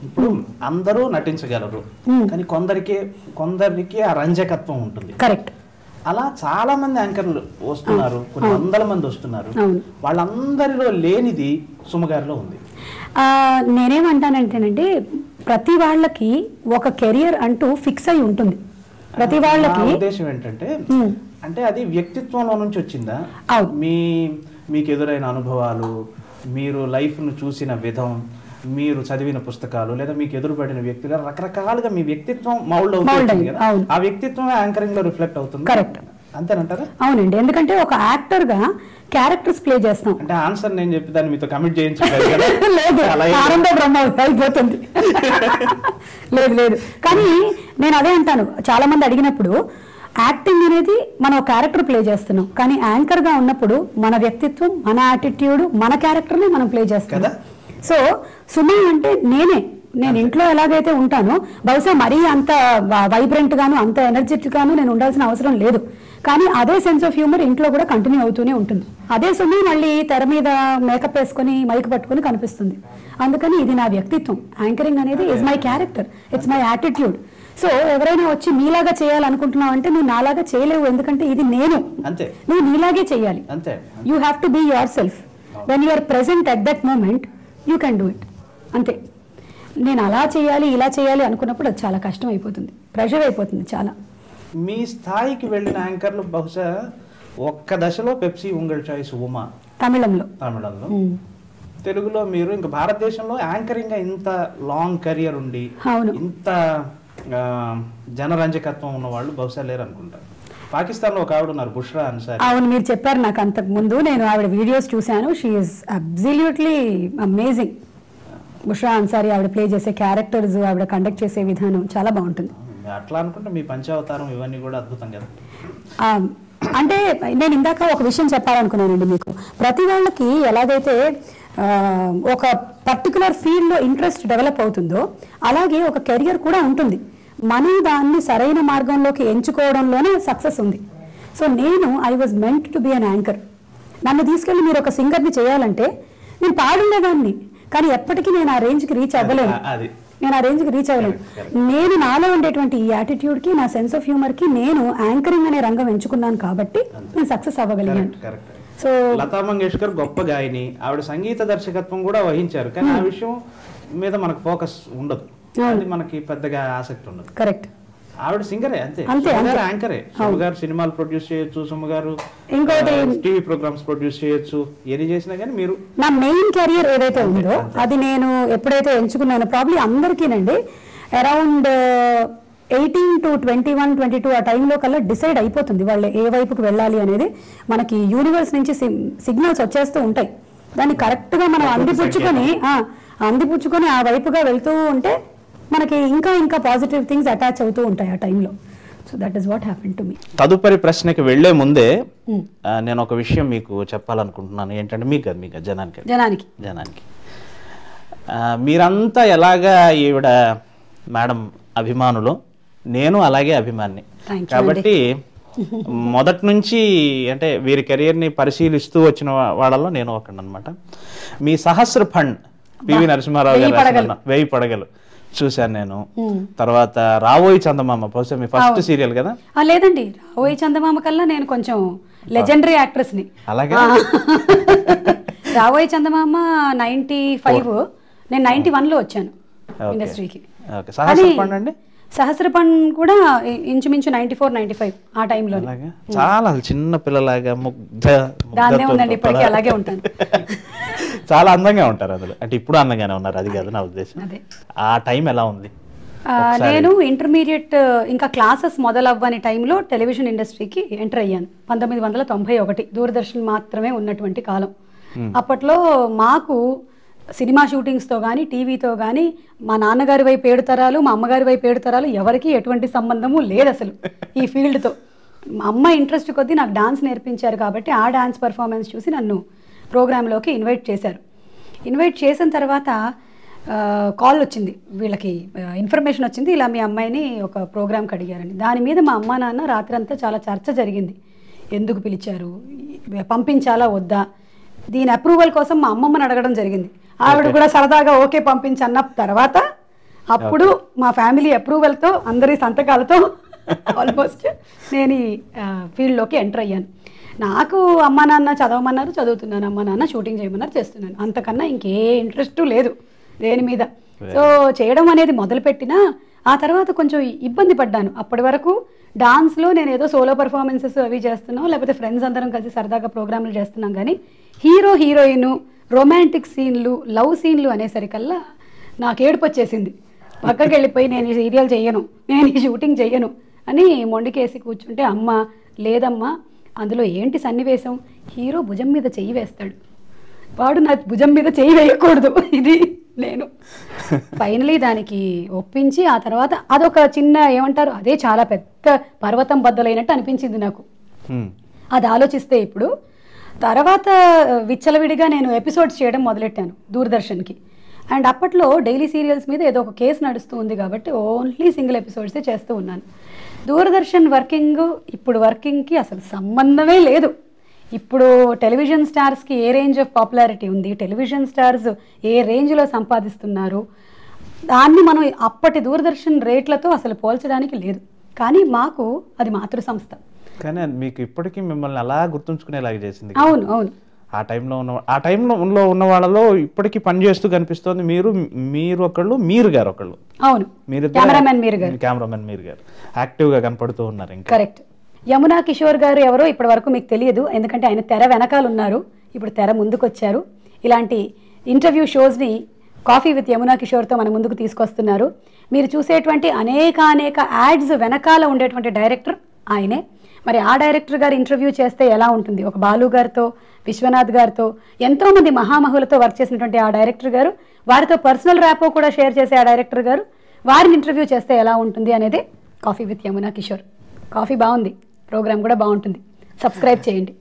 ఇప్పుడు అందరూ నటించగలరు, కానీ కొందరికి ఆ రంజకత్వం ఉంటుంది. కరెక్ట్. అలా చాలా మంది యాంకర్లు వస్తున్నారు, కొన్ని వందల మంది వస్తున్నారు. వాళ్ళందరిలో లేనిది సుమగారిలో ఉంది. నేనేమంటానంటేనండి, ప్రతి వాళ్ళకి ఒక కెరియర్ అంటూ ఫిక్స్ అయి ఉంటుంది. ప్రతి వాళ్ళకి ఉద్దేశం ఏంటంటే, అంటే అది వ్యక్తిత్వంలో నుంచి వచ్చిందా, మీకు ఎదురైన అనుభవాలు, మీరు లైఫ్ ను చూసిన విధం, మీరు చదివిన పుస్తకాలు, లేదా మీకు ఎదురుపడిన వ్యక్తులు, రకరకాలుగా మీ వ్యక్తిత్వం మౌల్డ్ అవుతుంది కదా, ఆ వ్యక్తిత్వం యాంకరింగ్ లో రిఫ్లెక్ట్ అవుతుంది. కరెక్ట్. అంతేనంటారా? అవునండి, ఎందుకంటే ఒక యాక్టర్ గా క్యారెక్టర్స్ ప్లే చేస్తాం. అంటే ఆన్సర్ నేను చెప్పి దాన్ని మీతో కమిట్ చేయించలేదు కదా. అయిపోతుంది. లేదు, కానీ నేను అదే అంటాను, చాలా మంది అడిగినప్పుడు యాక్టింగ్ అనేది మనం క్యారెక్టర్ ప్లే చేస్తున్నాం, కానీ యాంకర్ గా ఉన్నప్పుడు మన వ్యక్తిత్వం, మన యాటిట్యూడ్, మన క్యారెక్టర్ ని మనం ప్లే చేస్తాం. సో సుమ అంటే నేను ఇంట్లో ఎలాగైతే ఉంటానో, బహుశా మరీ అంత వైబ్రెంట్ గాను అంత ఎనర్జెటిక్ గాను నేను ఉండాల్సిన అవసరం లేదు, కానీ అదే సెన్స్ ఆఫ్ హ్యూమర్ ఇంట్లో కూడా కంటిన్యూ అవుతూనే ఉంటుంది. అదే సుమ మళ్ళీ తెర మీద మేకప్ వేసుకొని మైక్ పట్టుకొని కనిపిస్తుంది. అందుకని ఇది నా వ్యక్తిత్వం. యాంకరింగ్ అనేది is my character, it's my attitude. So ఎవరైనా వచ్చి మీలాగా చేయాలనుకుంటున్నావు అంటే నువ్వు నాలాగా చేయలేవు, ఎందుకంటే ఇది నేను, నువ్వు నీలాగే చేయాలి. You have to be yourself. When you are present at that moment you can do it. అంతే. నేను అలా చేయాలి ఇలా చేయాలి అనుకున్నప్పుడు అది చాలా కష్టం అయిపోతుంది, ప్రెషర్ అయిపోతుంది చాలా. మీ స్థాయికి వెళ్ళిన యాంకర్లు బహుశా ఒక్క దశలో పెప్సీ ఉంగల్ చాయిస్ ఉమా తమిళంలో, తెలుగులో మీరు ఇంకా భారతదేశంలో యాంకరింగ్ ఇంత లాంగ్ కెరియర్ ఉండి ఇంత జనరంజకత్వం ఉన్న వాళ్ళు బహుశా లేరు అనుకుంటారు. పాకిస్తాన్ లో ఒక ఆవిడ ఉన్నారు, బుష్రా అన్సారీ. అవును, మీరు చెప్పారు నాకు అంతకు ముందు, నేను ఆవిడ వీడియోస్ చూశాను. She is absolutely amazing. Bushra Ansari ఆవిడ ప్లే చేసే క్యారెక్టర్స్, ఆవిడ కండక్ట్ చేసే విధానం చాలా బాగుంటుంది. అట్లా అనుకుంటే మీ పంచావతారం ఇవన్నీ కూడా అద్భుతం కదా. అంటే నేను ఇందాక ఒక విషయం చెప్పాలనుకున్నానండి మీకు. ప్రతి వాళ్ళకి ఎలాగైతే ఒక పర్టికులర్ ఫీల్డ్లో ఇంట్రెస్ట్ డెవలప్ అవుతుందో అలాగే ఒక కెరియర్ కూడా ఉంటుంది. మనం దాన్ని సరైన మార్గంలోకి ఎంచుకోవడంలోనే సక్సెస్ ఉంది. So I was meant to be an anchor. నన్ను తీసుకెళ్ళి మీరు ఒక సింగర్ని చేయాలంటే నేను పాడుండేదాన్ని, కానీ ఎప్పటికీ నేను ఆ రేంజ్కి రీచ్ అవ్వలేను. నేను నాలో ఉండేటువంటి ఈ యాటిట్యూడ్కి, నా సెన్స్ ఆఫ్ హ్యూమర్కి నేను యాంకరింగ్ అనే రంగం ఎంచుకున్నాను కాబట్టి నేను సక్సెస్ అవ్వగలిగాను. సో లతా మంగేష్కర్ గొప్ప గాయని, ఆవిడ సంగీత దర్శకత్వం కూడా వహించారు, కానీ ఆ విషయం మీద మనకు ఫోకస్ ఉండదు, మనకి పెద్దగా ఆసక్తి ఉండదు. కరెక్ట్. ఆవిడ సింగరే, అంతే, యాంకరే. సుమగారు సినిమాలు ప్రొడ్యూస్ చేయొచ్చు, సుమగారు ఇంకోటి టీవీ ప్రోగ్రామ్స్ ప్రొడ్యూస్ చేయొచ్చు, ఏది చేసినా కానీ మీరు నా మెయిన్ కెరియర్ ఏదైతే ఉందో అది నేను ఎప్పుడైతే ఎంచుకున్నానో, ప్రాబ్లీ అందరికీనండి అరౌండ్ 18 to 21, 22 ఆ టైంలో కల్లా డిసైడ్ అయిపోతుంది వాళ్ళు ఏ వైపుకి వెళ్ళాలి అనేది. మనకి యూనివర్స్ నుంచి సిగ్నల్స్ వచ్చేస్తూ ఉంటాయి, దాన్ని కరెక్ట్గా మనం అందిపుచ్చుకొని ఆ వైపుగా వెళ్తూ ఉంటే మనకి ఇంకా పాజిటివ్ థింగ్స్ అటాచ్ అవుతూ ఉంటాయి ఆ టైంలో. So that is what happened to me. తదుపరి ప్రశ్నకి వెళ్లే ముందే నేను ఒక విషయం మీకు చెప్పాలనుకుంటున్నాను. ఏంటంటే మీకు జనానికి మీరంతా ఎలాగా ఈవిడ మేడం అభిమానులు, నేను అలాగే అభిమాని కాబట్టి మొదటి నుంచి అంటే వీరి కెరియర్ని పరిశీలిస్తూ వచ్చిన వాళ్ళలో నేను ఒకనమాట. మీ సహస్ర ఫండ్ పివి నరసింహారావు గారు 1000 పడగలు చూశాను నేను. తర్వాత రావోయి చందమామ బహుశా మీ ఫస్ట్ సీరియల్ కదా? లేదండి, రావోయి చందమామ కల్లా నేను కొంచెం లెజెండరీ యాక్ట్రెస్ ని. అలాగే రావోయి చందమామ 95, నేను 91లో వచ్చాను ఇండస్ట్రీకి. సహస్రపన్ కూడా ఇంచుమించు 94, 95 ఆ టైంలో. చాలా చిన్న పిల్లలాగా దాన్నే ఉందండి, ఇప్పటికీ అలాగే ఉంటాను. చాలా అందంగా ఉంటారు అందులో, అంటే ఇప్పుడు అందంగానే ఉన్నారు, అది కాదు నా ఉద్దేశం. ఆ టైం ఎలా ఉంది? నేను ఇంటర్మీడియట్ ఇంకా క్లాసెస్ మొదలవ్వని టైంలో టెలివిజన్ ఇండస్ట్రీకి ఎంటర్ అయ్యాను. 1991 దూరదర్శన్ మాత్రమే ఉన్నటువంటి కాలం. అప్పట్లో మాకు సినిమా షూటింగ్స్తో కానీ టీవీతో కానీ మా నాన్నగారి వైపు 7 తరాలు, మా అమ్మగారి వైపు 7 తరాలు ఎవరికి ఎటువంటి సంబంధము లేదు అసలు ఈ ఫీల్డ్తో. మా అమ్మ ఇంట్రెస్ట్ కొద్దీ నాకు డాన్స్ నేర్పించారు కాబట్టి ఆ డాన్స్ పర్ఫార్మెన్స్ చూసి నన్ను ప్రోగ్రాంలోకి ఇన్వైట్ చేశారు. ఇన్వైట్ చేసిన తర్వాత కాల్ వచ్చింది, వీళ్ళకి ఇన్ఫర్మేషన్ వచ్చింది, ఇలా మీ అమ్మాయిని ఒక ప్రోగ్రామ్కి అడిగారని. దాని మీద మా అమ్మ నాన్న రాత్రి అంతా చాలా చర్చ జరిగింది. ఎందుకు పిలిచారు, పంపించాలా వద్దా, దీని అప్రూవల్ కోసం మా అమ్మమ్మని అడగడం జరిగింది. ఆవిడ కూడా సరదాగా ఓకే పంపించన్న తర్వాత అప్పుడు మా ఫ్యామిలీ అప్రూవల్తో అందరి సంతకాలతో ఆల్మోస్ట్ నేను ఈ ఫీల్డ్లోకి ఎంటర్ అయ్యాను. నాకు అమ్మ నాన్న చదవమన్నారు, చదువుతున్నాను, అమ్మ నాన్న షూటింగ్ చేయమన్నారు, చేస్తున్నాను. అంతకన్నా ఇంకే ఇంట్రెస్ట్ లేదు దేని మీద. సో చేయడం అనేది మొదలుపెట్టినా ఆ తర్వాత కొంచెం ఇబ్బంది పడ్డాను. అప్పటి వరకు డాన్స్లో నేను ఏదో సోలో పర్ఫార్మెన్సెస్ అవి చేస్తున్నాం, లేకపోతే ఫ్రెండ్స్ అందరం కలిసి సరదాగా ప్రోగ్రాంలు చేస్తున్నాం. కానీ హీరో హీరోయిన్ రొమాంటిక్ సీన్లు, లవ్ సీన్లు అనేసరికల్లా నాకు ఏడుపు వచ్చేసింది. పక్కకి వెళ్ళిపోయి నేను ఈ సీరియల్ చెయ్యను, నేను ఈ షూటింగ్ చెయ్యను అని మొండికేసి కూర్చుంటే అమ్మ లేదమ్మా అందులో ఏంటి సన్నివేశం, హీరో భుజం మీద చెయ్యి వేస్తాడు, వాడు నా భుజం మీద చెయ్యి వేయకూడదు, ఇది నేను ఫైనలీ దానికి ఒప్పించి ఆ తర్వాత అదొక చిన్న ఏమంటారు అదే చాలా పెద్ద పర్వతం బద్దలైనట్టు అనిపించింది నాకు. అది ఆలోచిస్తే ఇప్పుడు తర్వాత విచ్చలవిడిగా నేను ఎపిసోడ్స్ చేయడం మొదలెట్టాను దూరదర్శన్కి. అండ్ అప్పట్లో డైలీ సీరియల్స్ మీద ఏదో ఒక కేసు నడుస్తూ ఉంది కాబట్టి ఓన్లీ సింగిల్ ఎపిసోడ్సే చేస్తూ ఉన్నాను. దూరదర్శన్ ఇప్పుడు వర్కింగ్కి అసలు సంబంధమే లేదు. ఇప్పుడు టెలివిజన్ స్టార్స్కి ఏ రేంజ్ ఆఫ్ పాపులారిటీ ఉంది, టెలివిజన్ స్టార్స్ ఏ రేంజ్లో సంపాదిస్తున్నారు, దాన్ని మనం అప్పటి దూరదర్శన్ రేట్లతో అసలు పోల్చడానికి లేదు. కానీ మాకు అది మాతృ సంస్థ. కానీ మీకు ఇప్పటికీ మిమ్మల్ని అలా గుర్తుంచుకునేలాగా చేసింది. అవును అవును. ఆ టైంలో ఉన్న వాళ్ళలో ఇప్పటికీ పనిచేస్తూ కనిపిస్తోంది మీరు ఒకళ్ళు, మీరు గారు ఒకళ్ళు. అవును, కెమెరామెన్ మీరు గారు యాక్టివ్గా కనపడుతూ ఉన్నారు. ఇంకా కరెక్ట్. యమునా కిషోర్ గారు ఎవరో ఇప్పటి వరకు మీకు తెలియదు, ఎందుకంటే ఆయన తెర వెనకాల ఉన్నారు, ఇప్పుడు తెర ముందుకు వచ్చారు. ఇలాంటి ఇంటర్వ్యూ షోస్ని కాఫీ విత్ యమునా కిషోర్తో మన ముందుకు తీసుకొస్తున్నారు. మీరు చూసేటువంటి అనేక యాడ్స్ వెనకాల ఉండేటువంటి డైరెక్టర్ ఆయనే. మరి ఆ డైరెక్టర్ గారు ఇంటర్వ్యూ చేస్తే ఎలా ఉంటుంది, ఒక బాలు గారితో, విశ్వనాథ్ గారితో, ఎంతోమంది మహామహులతో వర్క్ చేసినటువంటి ఆ డైరెక్టర్ గారు, వారితో పర్సనల్ ర్యాపో కూడా షేర్ చేసే ఆ డైరెక్టర్ గారు, వారిని ఇంటర్వ్యూ చేస్తే ఎలా ఉంటుంది అనేది coffee with Yamuna Kishore. Coffee బాగుంది, ప్రోగ్రామ్ కూడా బాగుంటుంది, సబ్స్క్రైబ్ చేయండి.